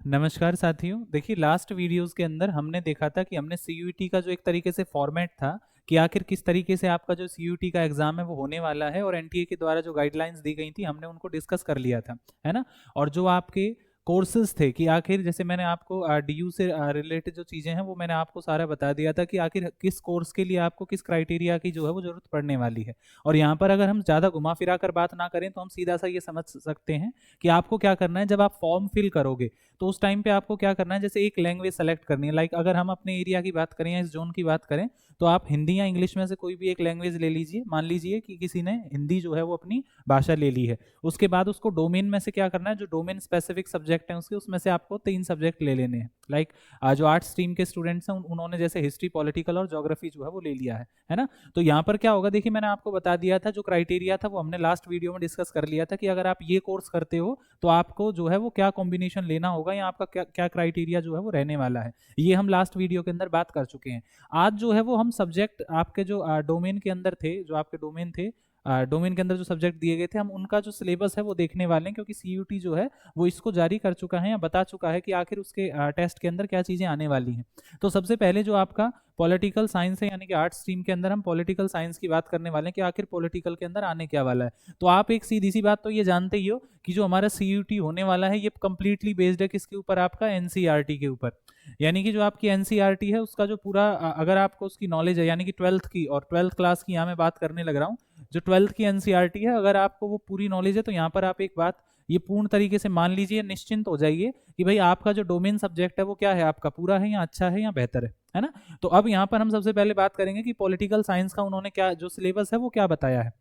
नमस्कार साथियों। देखिए, लास्ट वीडियोस के अंदर हमने देखा था कि हमने सीयूईटी का जो एक तरीके से फॉर्मेट था कि आखिर किस तरीके से आपका जो सीयूईटी का एग्जाम है वो होने वाला है, और एनटीए के द्वारा जो गाइडलाइंस दी गई थी हमने उनको डिस्कस कर लिया था, है ना। और जो आपके कोर्सेज थे कि आखिर जैसे मैंने आपको डीयू से रिलेटेड जो चीज़ें हैं वो मैंने आपको सारा बता दिया था कि आखिर किस कोर्स के लिए आपको किस क्राइटेरिया की जो है वो जरूरत पड़ने वाली है। और यहाँ पर अगर हम ज़्यादा घुमा फिरा कर बात ना करें तो हम सीधा सा ये समझ सकते हैं कि आपको क्या करना है। जब आप फॉर्म फिल करोगे तो उस टाइम पे आपको क्या करना है, जैसे एक लैंग्वेज सेलेक्ट करनी है। लाइक अगर हम अपने एरिया की बात करें या इस जोन की बात करें तो आप हिंदी या इंग्लिश में से कोई भी एक लैंग्वेज ले लीजिए। मान लीजिए कि किसी ने हिंदी जो है वो अपनी भाषा ले ली है, उसके बाद उसको डोमेन में से क्या करना है, जो डोमेन स्पेसिफिक सब्जेक्ट है उसके, उसमें से आपको 3 सब्जेक्ट ले लेने हैं। लाइक जो आर्ट्स स्ट्रीम के स्टूडेंट्स हैं उन्होंने जैसे हिस्ट्री, पॉलिटिकल और ज्योग्राफी जो है वो ले लिया है ना। तो यहाँ पर क्या होगा, देखिए मैंने आपको बता दिया था जो क्राइटेरिया था वो हमने लास्ट वीडियो में डिस्कस कर लिया था कि अगर आप ये कोर्स करते हो तो आपको जो है वो क्या कॉम्बिनेशन लेना होगा या आपका क्या क्या क्राइटेरिया जो है वो रहने वाला है। ये हम लास्ट वीडियो के अंदर बात कर चुके हैं। आज जो है वो हम सब्जेक्ट आपके जो डोमेन के अंदर थे, जो आपके डोमेन थे, डोमेन के अंदर जो सब्जेक्ट दिए गए थे, हम उनका जो सिलेबस है वो देखने वाले हैं, क्योंकि सीयूटी जो है वो इसको जारी कर चुका है या बता चुका है कि आखिर उसके टेस्ट के अंदर क्या चीज़ें आने वाली हैं। तो सबसे पहले जो आपका पॉलिटिकल साइंस है, यानी कि आर्ट्स स्ट्रीम के अंदर हम पॉलिटिकल साइंस की बात करने वाले हैं कि आखिर पॉलिटिकल के अंदर आने क्या वाला है। तो आप एक सीधी सी बात तो ये जानते ही हो कि जो हमारा सीयूटी होने वाला है ये कंप्लीटली बेस्ड है किसके ऊपर, आपका एनसीईआरटी के ऊपर। यानी कि जो आपकी एनसीईआरटी है उसका जो पूरा अगर आपको उसकी नॉलेज है, यानी कि ट्वेल्थ की और ट्वेल्थ क्लास की यहाँ मैं बात करने लग रहा हूँ, जो ट्वेल्थ की एनसीईआरटी है अगर आपको वो पूरी नॉलेज है तो यहाँ पर आप एक बात ये पूर्ण तरीके से मान लीजिए, निश्चिंत हो जाइए कि भाई आपका जो डोमेन सब्जेक्ट है वो क्या है, आपका पूरा है या अच्छा है या बेहतर है ना। तो अब यहाँ पर हम सबसे पहले बात करेंगे कि पॉलिटिकल साइंस का उन्होंने क्या जो सिलेबस है वो क्या बताया है।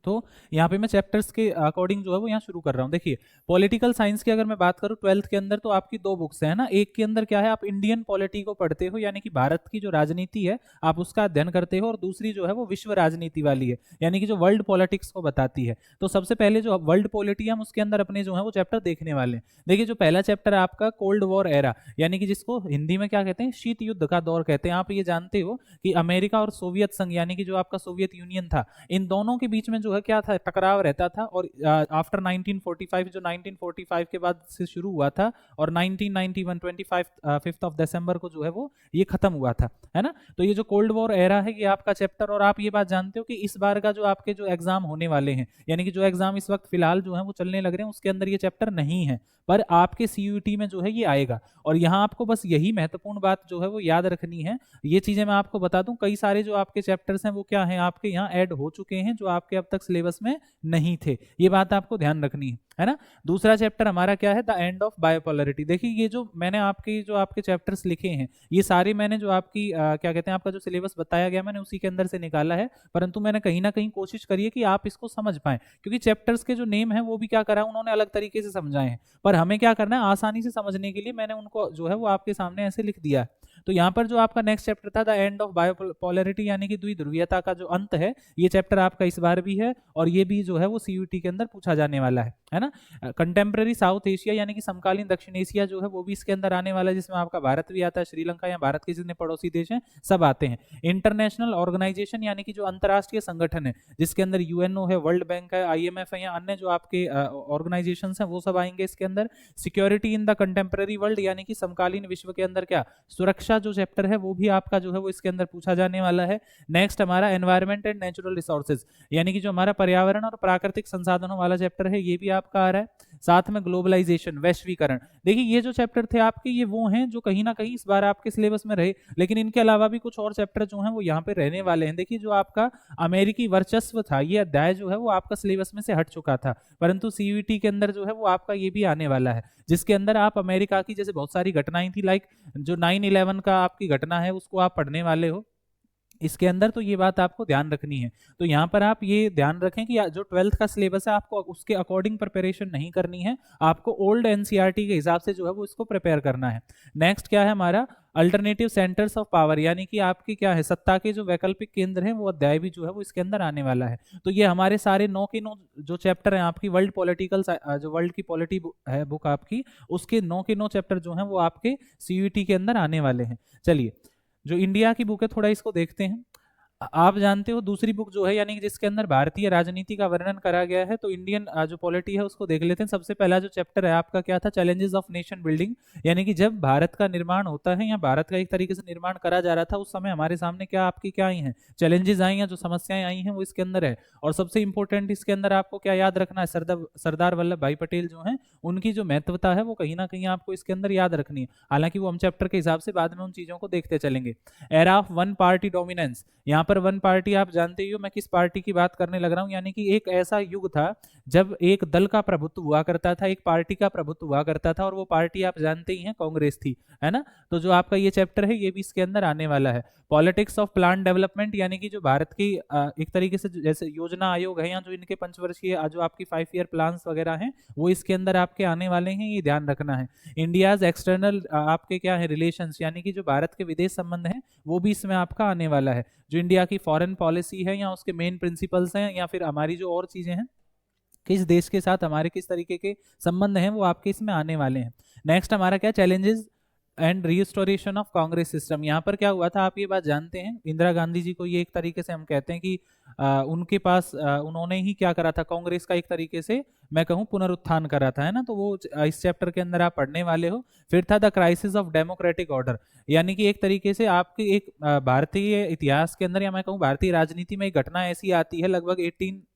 तो यहाँ पे मैं चैप्टर्स के अकॉर्डिंग जो है वो यहाँ शुरू कर रहा हूँ। देखिए, पॉलिटिकल साइंस की अगर मैं बात करूँ ट्वेल्थ के अंदर तो आपकी 2 बुक्स है ना। एक के अंदर क्या है, आप इंडियन पॉलिटी को पढ़ते हो, यानी कि भारत की जो राजनीति है आप उसका अध्ययन करते हो, और दूसरी जो है वो विश्व राजनीति वाली है, यानी कि जो वर्ल्ड पॉलिटिक्स को बताती है। तो सबसे पहले जो वर्ल्ड पॉलिटी हम उसके अंदर अपने जो है वो चैप्टर देखने वाले हैं। देखिए, जो पहला चैप्टर है आपका कोल्ड वॉर एरा, यानी कि जिसको हिंदी में क्या कहते हैं, शीत युद्ध का दौर कहते हैं। आप ये जानते हो कि अमेरिका और सोवियत संघ, यानी कि जो आपका सोवियत यूनियन था, इन दोनों के बीच में जो है क्या था, टकराव रहता था। और आफ्टर 1945, जो 1945 के बाद से शुरू हुआ था और 1991 25 5th ऑफ दिसंबर को जो है वो ये खत्म हुआ था, है ना। तो ये जो कोल्ड वॉर एरा है ये आपका चैप्टर, और आप ये बात जानते हो कि इस बार का जो आपके जो एग्जाम होने वाले हैं, यानी कि जो एग्जाम इस वक्त फिलहाल जो है वो चलने लग रहे हैं, उसके अंदर ये चैप्टर नहीं है, पर आपके सीयूटी में जो है ये आएगा। और यहाँ आपको बस यही महत्वपूर्ण बात जो है वो याद रखनी है। ये चीजें मैं आपको बता दूं, कई सारे जो आपके चैप्टर्स हैं वो क्या हैं, आपके यहाँ ऐड हो चुके हैं जो आपके अब तक सिलेबस में नहीं थे। ये बात आपको ध्यान रखनी है ना। दूसरा चैप्टर हमारा क्या है, द एंड ऑफ बायोपोलरिटी। देखिए, ये जो मैंने आपके जो आपके चैप्टर्स लिखे हैं ये सारे मैंने जो आपकी क्या कहते हैं, आपका जो सिलेबस बताया गया मैंने उसी के अंदर से निकाला है, परंतु मैंने कहीं ना कहीं कोशिश करी है कि आप इसको समझ पाएं, क्योंकि चैप्टर्स के जो नेम है वो भी क्या करा उन्होंने अलग तरीके से समझाए हैं, पर हमें क्या करना है, आसानी से समझने के लिए मैंने उनको जो है वो आपके सामने ऐसे लिख दिया है। तो यहाँ पर जो आपका नेक्स्ट चैप्टर था द एंड ऑफ बायोपोलरिटी, यानी कि द्विध्रुवीयता का जो अंत है, ये चैप्टर आपका इस बार भी है, और ये भी जो है वो सीयूटी के अंदर पूछा जाने वाला है ना। कंटेम्प्रेरी साउथ एशिया, यानी कि समकालीन दक्षिण एशिया जो है वो भी इसके अंदर आने वाला है, जिसमें आपका भारत भी आता है, श्रीलंका या भारत के जितने पड़ोसी देश हैं सब आते हैं। इंटरनेशनल ऑर्गेनाइजेशन, यानी कि जो अंतर्राष्ट्रीय संगठन है जिसके अंदर यूएनओ है, वर्ल्ड बैंक है, आईएमएफ है या अन्य जो आपके ऑर्गेनाइजेशन हैं वो सब आएंगे इसके अंदर। Security in the contemporary world, यानी कि समकालीन विश्व के अंदर क्या सुरक्षा, जो चैप्टर है वो भी आपका जो है वो इसके अंदर पूछा जाने वाला है। नेक्स्ट हमारा एनवायरमेंट एंड नेचुरल रिसोर्सेज, यानी कि जो हमारा पर्यावरण और प्राकृतिक संसाधनों वाला चैप्टर है ये भी आपका आ रहा है। साथ में ग्लोबलाइजेशन, वैश्वीकरण। देखिए, ये जो चैप्टर थे आपके ये वो हैं जो कहीं ना कहीं इस बार आपके सिलेबस में रहे, लेकिन इनके अलावा भी कुछ और चैप्टर जो हैं वो यहाँ पे रहने वाले हैं। देखिए, जो आपका अमेरिकी वर्चस्व था ये अध्याय जो है वो आपका सिलेबस में से हट चुका था, परंतु सीयूटी के अंदर जो है वो आपका ये भी आने वाला है, जिसके अंदर आप अमेरिका की जैसे बहुत सारी घटनाएं थी, लाइक जो 9/11 का आपकी घटना है उसको आप पढ़ने वाले हो इसके अंदर। तो ये बात आपको ध्यान रखनी है। तो यहाँ पर आप ये ध्यान रखें कि जो ट्वेल्थ का सिलेबस है आपको उसके अकॉर्डिंग प्रिपरेशन नहीं करनी है, आपको ओल्ड एनसीईआरटी के हिसाब से जो है वो इसको प्रिपेयर करना है। नेक्स्ट क्या है हमारा, अल्टरनेटिव सेंटर्स ऑफ पावर, यानी कि आपकी क्या है सत्ता के जो वैकल्पिक केंद्र हैं वो अध्याय भी जो है वो इसके अंदर आने वाला है। तो ये हमारे सारे 9 के 9 जो चैप्टर हैं आपकी वर्ल्ड पॉलिटिकल, जो वर्ल्ड की पॉलिटी है बुक आपकी, उसके 9 के 9 चैप्टर जो हैं वो आपके सीयूटी के अंदर आने वाले हैं। चलिए, जो इंडिया की बुक है थोड़ा इसको देखते हैं। आप जानते हो दूसरी बुक जो है यानी कि जिसके अंदर भारतीय राजनीति का वर्णन करा गया है, तो इंडियन जो पॉलिटी है उसको देख लेते हैं। सबसे पहला जो चैप्टर है आपका क्या था, चैलेंजेस ऑफ नेशन बिल्डिंग। यानी कि जब भारत का निर्माण होता है या भारत का एक तरीके से निर्माण करा जा रहा था, उस समय हमारे सामने क्या आपकी क्या आई हैं, चैलेंजेस आई हैं, जो समस्याएं आई हैं वो इसके अंदर है। और सबसे इंपॉर्टेंट इसके अंदर आपको क्या याद रखना है, सरदार वल्लभ भाई पटेल जो है उनकी जो महत्वता है वो कहीं ना कहीं आपको इसके अंदर याद रखनी है। हालांकि वो हम चैप्टर के हिसाब से बाद में उन चीजों को देखते चलेंगे। Era of one party dominance, यहाँ पर वन पार्टी आप जानते ही हो मैं किस पार्टी की बात करने लग रहा हूँ, यानी कि एक ऐसा युग था जब एक दल का प्रभुत्व हुआ करता था, एक पार्टी का प्रभुत्व हुआ करता था, और वो पार्टी आप जानते ही हैं कांग्रेस थी, है ना। तो जो आपका ये चैप्टर है ये भी इसके अंदर आने वाला है। पॉलिटिक्स ऑफ प्लान डेवलपमेंट, यानी कि जो भारत की एक तरीके से जैसे योजना आयोग है या जो इनके पंचवर्षीय जो आपकी 5 ईयर प्लान्स वगैरह हैं वो इसके अंदर आपके आने वाले हैं, ये ध्यान रखना है। इंडियाज एक्सटर्नल आपके क्या है रिलेशंस, यानी कि जो भारत के विदेश संबंध है वो भी इसमें आपका आने वाला है। जो इंडिया की फॉरेन पॉलिसी है या उसके मेन प्रिंसिपल्स हैं या फिर हमारी जो और चीजें हैं, किस देश के साथ हमारे किस तरीके के संबंध हैं, वो आपके इसमें आने वाले हैं। नेक्स्ट हमारा क्या, challenges and restoration of Congress system. यहाँ पर क्या हुआ था आप ये बात जानते हैं, इंदिरा गांधी जी को ये एक तरीके से हम कहते हैं कि उनके पास उन्होंने ही क्या करा था, कांग्रेस का एक तरीके से मैं कहूँ पुनरुत्थान करा था, है ना। तो वो इस चैप्टर के अंदर आप पढ़ने वाले हो। फिर था the crisis of democratic order, यानी कि एक तरीके से आपके एक भारतीय इतिहास के अंदर या मैं कहूँ भारतीय राजनीति में एक घटना ऐसी आती है लगभग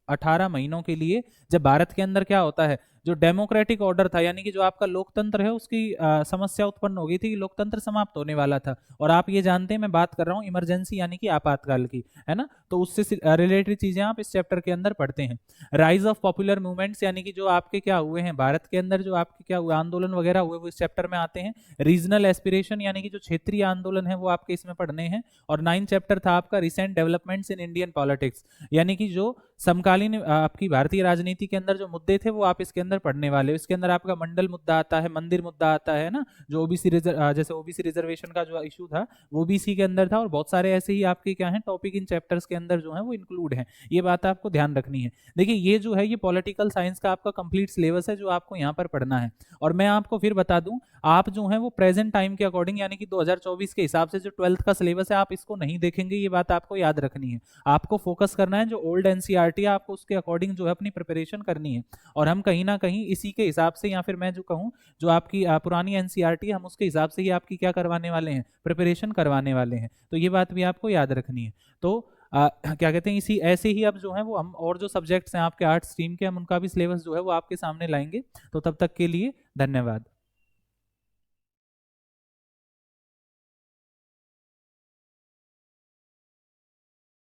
18 महीनों के लिए, जब भारत के अंदर क्या होता है, जो डेमोक्रेटिक ऑर्डर था यानी कि जो आपका लोकतंत्र है उसकी समस्या उत्पन्न हो गई थी, लोकतंत्र समाप्त होने वाला था। और आप ये जानते हैं मैं बात कर रहा हूँ इमरजेंसी यानी कि आपातकाल की, है ना। तो उससे रिलेटेड चीजें आप इस चैप्टर के अंदर पढ़ते हैं। राइज ऑफ पॉपुलर मूवमेंट्स, यानी कि जो आपके क्या हुए हैं भारत के अंदर जो आपके क्या हुए आंदोलन वगैरह हुए वो इस चैप्टर में आते हैं। रीजनल एस्पिरेशन, यानी कि जो क्षेत्रीय आंदोलन है वो आपके इसमें पढ़ने हैं। और 9 चैप्टर था आपका recent developments in Indian politics, यानी कि जो समकालीन आपकी भारतीय राजनीति के अंदर जो मुद्दे थे वो आप इसके अंदर पढ़ने वाले हो। इसके अंदर आपका मंडल मुद्दा आता है, मंदिर मुद्दा आता है ना, जो ओबीसी जैसे ओबीसी रिजर्वेशन का जो इशू था वो भी इसी के अंदर था। और बहुत सारे ऐसे ही आपके क्या है टॉपिक इन चैप्टर्स के अंदर जो है वो इंक्लूड है, ये बात आपको ध्यान रखनी है। देखिए ये जो है ये पॉलिटिकल साइंस का आपका कंप्लीट सिलेबस है जो आपको यहाँ पर पढ़ना है। और मैं आपको फिर बता दूं, आप जो है वो प्रेजेंट टाइम के अकॉर्डिंग यानी कि 2024 के हिसाब से जो 12th का सिलेबस है आप इसको नहीं देखेंगे, ये बात आपको याद रखनी है। आपको फोकस करना है जो ओल्ड एनसीईआरटी है, आपको उसके अकॉर्डिंग जो है अपनी प्रिपरेशन करनी है। और हम कहीं ना कहीं इसी के हिसाब से या फिर मैं जो कहूँ जो आपकी पुरानी एनसीईआरटी है हम उसके हिसाब से ही आपकी क्या करवाने वाले हैं, प्रिपरेशन करवाने वाले हैं। तो ये बात भी आपको याद रखनी है। तो क्या कहते हैं इसी ऐसे ही अब जो है वो हम और जो सब्जेक्ट्स हैं आपके आर्ट स्ट्रीम के हम उनका भी सिलेबस जो है वो आपके सामने लाएंगे। तो तब तक के लिए धन्यवाद।